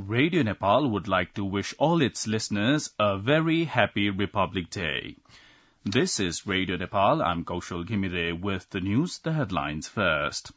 Radio Nepal would like to wish all its listeners a very happy Republic Day. This is Radio Nepal. I'm Kaushal Ghimire with the news, the headlines first.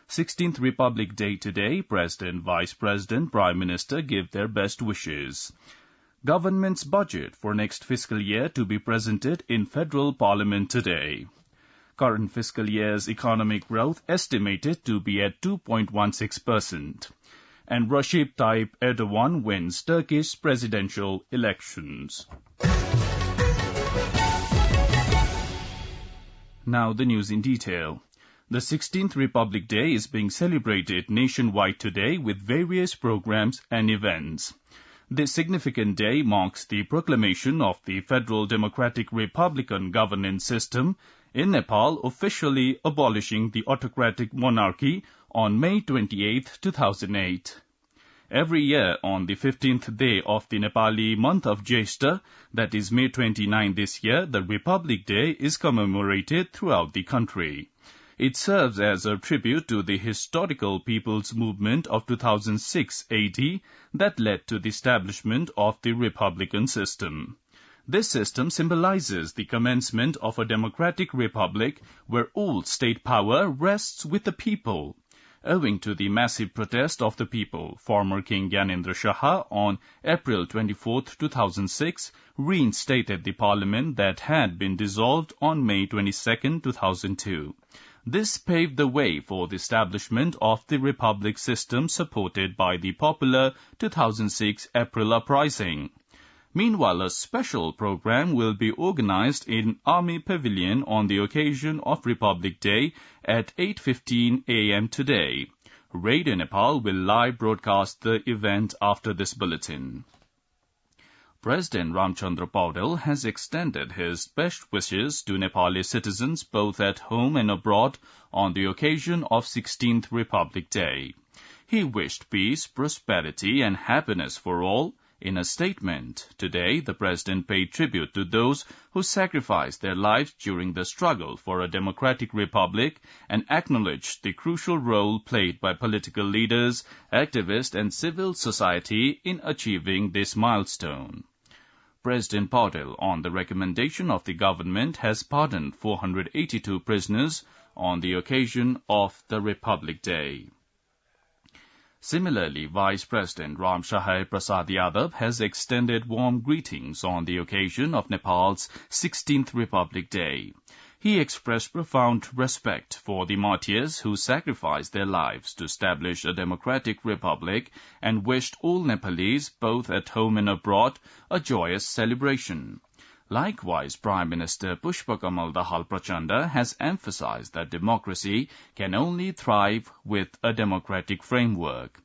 16th Republic Day today, President, Vice President, Prime Minister give their best wishes. Government's budget for next fiscal year to be presented in Federal Parliament today. Current fiscal year's economic growth estimated to be at 2.16%. And Recep Tayyip Erdogan wins Turkish presidential elections. Now the news in detail. The 16th Republic Day is being celebrated nationwide today with various programs and events. This significant day marks the proclamation of the Federal Democratic Republican governance system in Nepal, officially abolishing the autocratic monarchy on May 28, 2008. Every year on the 15th day of the Nepali month of Jyeshta, that is May 29 this year, the Republic Day is commemorated throughout the country. It serves as a tribute to the historical people's movement of 2006 AD that led to the establishment of the republican system. This system symbolizes the commencement of a democratic republic where all state power rests with the people. Owing to the massive protest of the people, former King Gyanendra Shaha on April 24, 2006, reinstated the parliament that had been dissolved on May 22, 2002. This paved the way for the establishment of the republic system supported by the popular 2006 April uprising. Meanwhile, a special program will be organized in Army Pavilion on the occasion of Republic Day at 8:15 a.m. today. Radio Nepal will live broadcast the event after this bulletin. President Ramchandra Paudel has extended his best wishes to Nepali citizens both at home and abroad on the occasion of 16th Republic Day. He wished peace, prosperity and happiness for all. In a statement today, the president paid tribute to those who sacrificed their lives during the struggle for a democratic republic and acknowledged the crucial role played by political leaders, activists and civil society in achieving this milestone. President Paudel, on the recommendation of the government, has pardoned 482 prisoners on the occasion of the Republic Day. Similarly, Vice President Ram Shahai Prasad Yadav has extended warm greetings on the occasion of Nepal's 16th Republic Day. He expressed profound respect for the martyrs who sacrificed their lives to establish a democratic republic and wished all Nepalese, both at home and abroad, a joyous celebration. Likewise, Prime Minister Pushpakamal Dahal Prachanda has emphasized that democracy can only thrive with a democratic framework.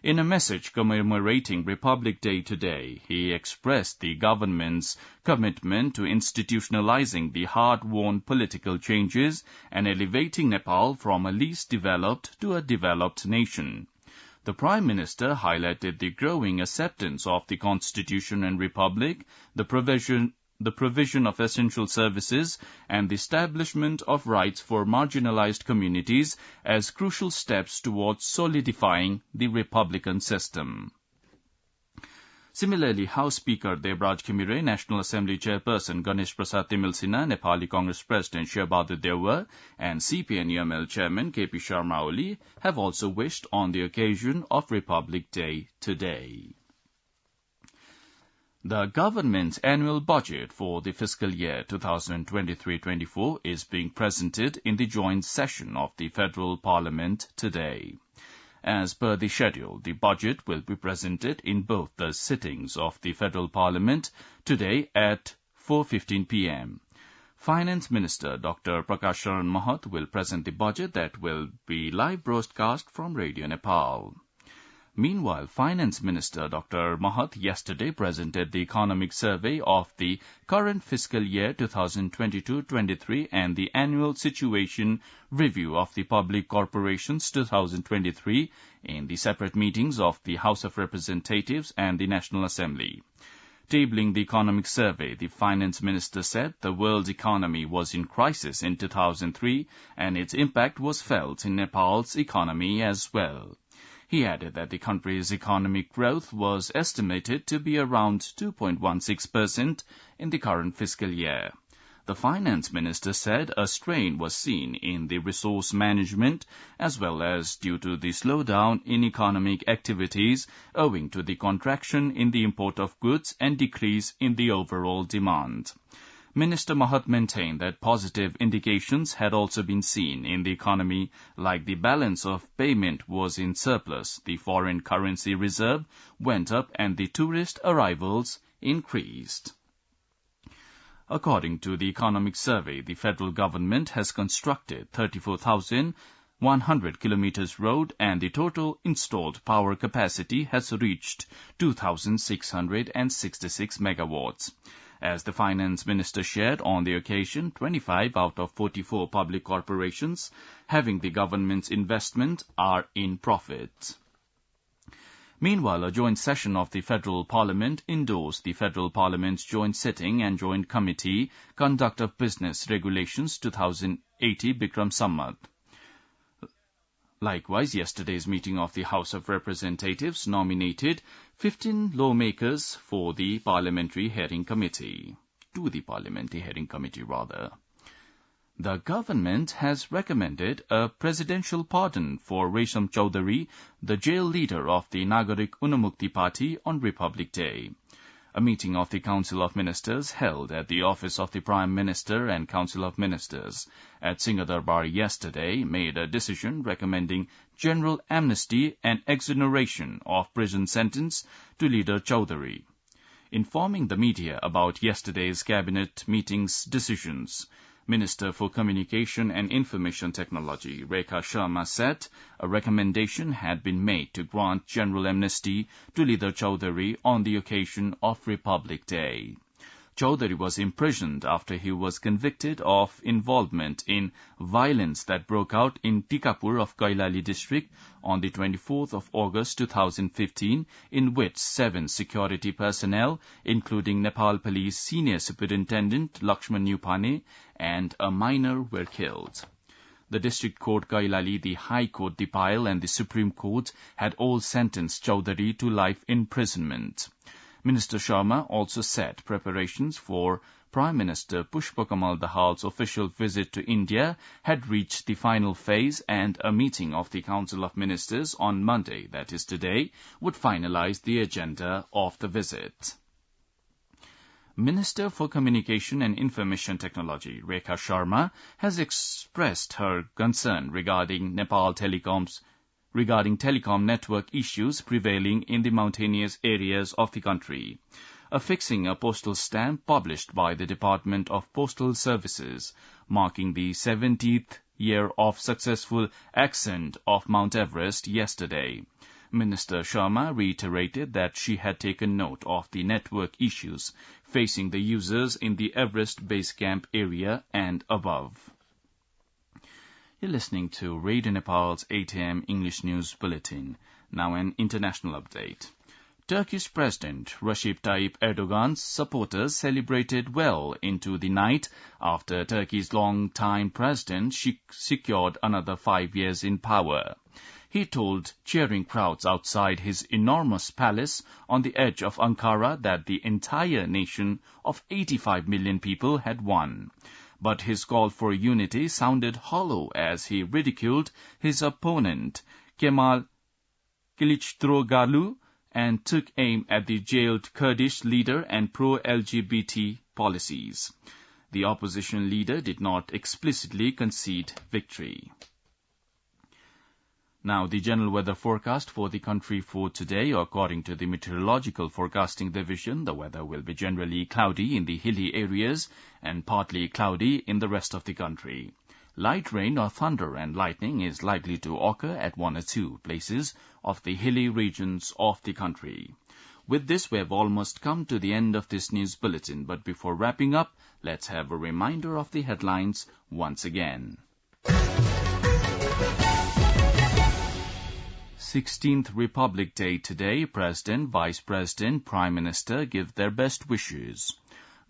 In a message commemorating Republic Day today, he expressed the government's commitment to institutionalizing the hard-won political changes and elevating Nepal from a least developed to a developed nation. The Prime Minister highlighted the growing acceptance of the Constitution and Republic, the provision of essential services, and the establishment of rights for marginalized communities as crucial steps towards solidifying the republican system. Similarly, House Speaker Debraj Khimire, National Assembly Chairperson Ganesh Prasad Timilsina, Nepali Congress President Sherbahadar Dewa, and CPN-UML Chairman KP Sharma Oli have also wished on the occasion of Republic Day today. The government's annual budget for the fiscal year 2023-24 is being presented in the joint session of the Federal Parliament today. As per the schedule, the budget will be presented in both the sittings of the Federal Parliament today at 4:15 p.m. Finance Minister Dr. Prakash Sharan Mahat will present the budget that will be live broadcast from Radio Nepal. Meanwhile, Finance Minister Dr. Mahat yesterday presented the economic survey of the current fiscal year 2022-23 and the annual situation review of the Public Corporations 2023 in the separate meetings of the House of Representatives and the National Assembly. Tabling the economic survey, the finance minister said the world economy was in crisis in 2003 and its impact was felt in Nepal's economy as well. He added that the country's economic growth was estimated to be around 2.16% in the current fiscal year. The finance minister said a strain was seen in the resource management as well as due to the slowdown in economic activities owing to the contraction in the import of goods and decrease in the overall demand. Minister Mahat maintained that positive indications had also been seen in the economy, like the balance of payment was in surplus, the foreign currency reserve went up, and the tourist arrivals increased. According to the Economic Survey, the federal government has constructed 34,100 kilometers road and the total installed power capacity has reached 2,666 megawatts. As the finance minister shared on the occasion, 25 out of 44 public corporations having the government's investment are in profit. Meanwhile, a joint session of the Federal Parliament endorsed the Federal Parliament's Joint Sitting and Joint Committee Conduct of Business Regulations 2080 Bikram Sammat. Likewise, yesterday's meeting of the House of Representatives nominated 15 lawmakers for the Parliamentary Hearing Committee. The government has recommended a presidential pardon for Resham Chaudhary, the jail leader of the Nagarik Unamukti Party, on Republic Day. A meeting of the Council of Ministers held at the office of the Prime Minister and Council of Ministers at Singh Durbar yesterday made a decision recommending general amnesty and exoneration of prison sentence to leader Chaudhary. Informing the media about yesterday's cabinet meeting's decisions, Minister for Communication and Information Technology, Rekha Sharma, said a recommendation had been made to grant general amnesty to leader Chaudhary on the occasion of Republic Day. Chaudhary was imprisoned after he was convicted of involvement in violence that broke out in Tikapur of Kailali district on the 24th of August 2015, in which 7 security personnel, including Nepal Police Senior Superintendent Lakshman Nupane and a minor, were killed. The District Court Kailali, the High Court Dipayal and the Supreme Court had all sentenced Chaudhary to life imprisonment. Minister Sharma also said preparations for Prime Minister Pushpa Kamal Dahal's official visit to India had reached the final phase, and a meeting of the Council of Ministers on Monday, that is today, would finalize the agenda of the visit. Minister for Communication and Information Technology, Rekha Sharma, has expressed her concern regarding telecom network issues prevailing in the mountainous areas of the country. Affixing a postal stamp published by the Department of Postal Services, marking the 70th year of successful ascent of Mount Everest yesterday, Minister Sharma reiterated that she had taken note of the network issues facing the users in the Everest Base Camp area and above. You're listening to Radio Nepal's 8 a.m. English News Bulletin. Now an international update. Turkish President Recep Tayyip Erdogan's supporters celebrated well into the night after Turkey's long-time president secured another 5 years in power. He told cheering crowds outside his enormous palace on the edge of Ankara that the entire nation of 85 million people had won. But his call for unity sounded hollow as he ridiculed his opponent, Kemal Kılıçdaroğlu, and took aim at the jailed Kurdish leader and pro-LGBT policies. The opposition leader did not explicitly concede victory. Now, the general weather forecast for the country for today. According to the Meteorological Forecasting Division, the weather will be generally cloudy in the hilly areas and partly cloudy in the rest of the country. Light rain or thunder and lightning is likely to occur at 1 or 2 places of the hilly regions of the country. With this, we have almost come to the end of this news bulletin, but before wrapping up, let's have a reminder of the headlines once again. 16th Republic Day today, President, Vice President, Prime Minister give their best wishes.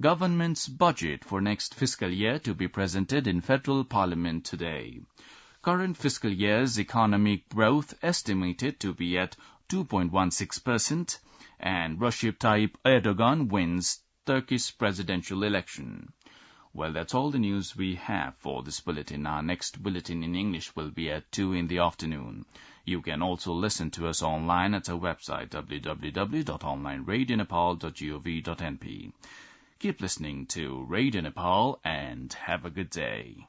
Government's budget for next fiscal year to be presented in Federal Parliament today. current fiscal year's economic growth estimated to be at 2.16%, and Recep Tayyip Erdogan wins Turkish presidential election. Well, that's all the news we have for this bulletin. Our next bulletin in English will be at 2 in the afternoon. You can also listen to us online at our website www.onlineradionepal.gov.np. Keep listening to Radio Nepal and have a good day.